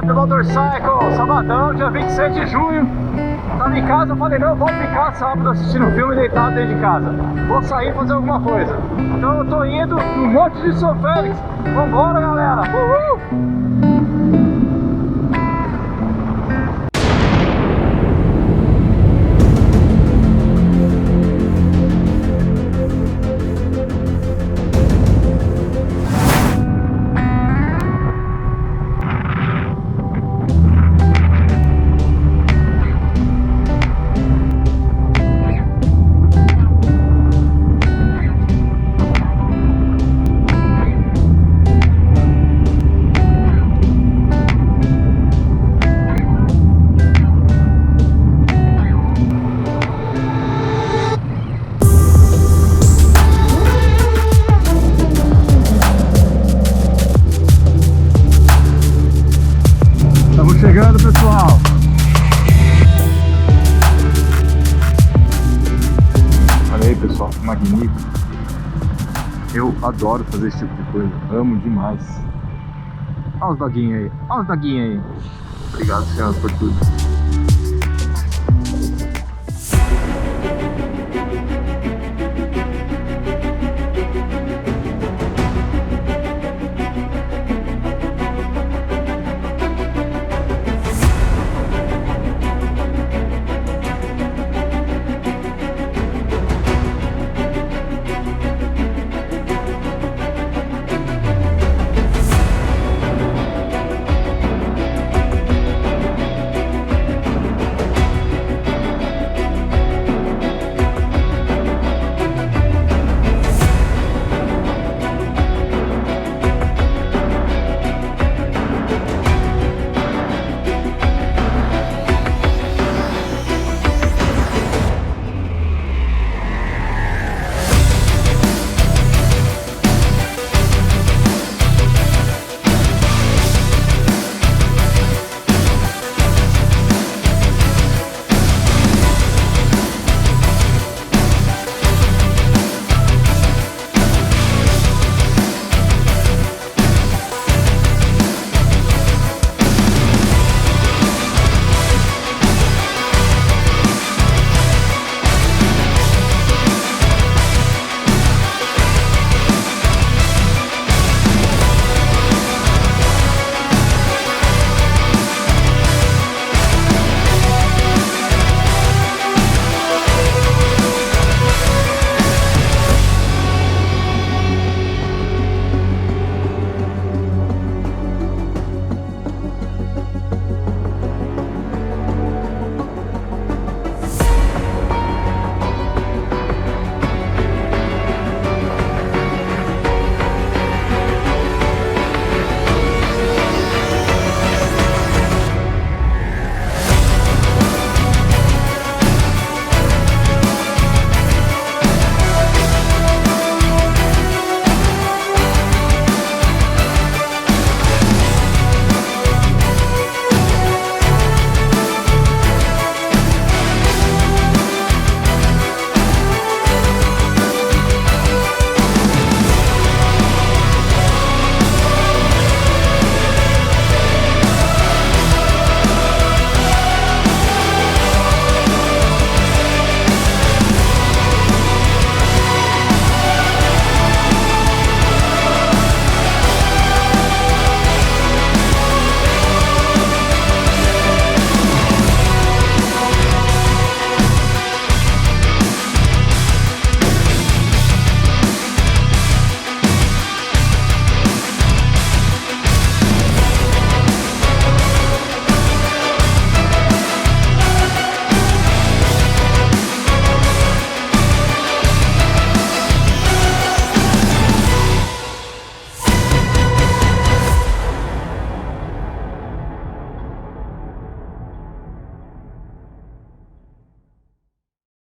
do Motorcycle, sabadão, dia 26 de junho. Tava em casa, eu falei, não, eu vou ficar sábado assistindo filme deitado dentro de casa. Vou sair e fazer alguma coisa. Então eu tô indo no Monte de São Félix. Vambora, galera! Uhul! Estamos chegando, pessoal! Olha aí, pessoal, que magnífico! Eu adoro fazer esse tipo de coisa, amo demais! Olha os doguinhos aí, olha os doguinhos aí! Obrigado, senhor, por tudo!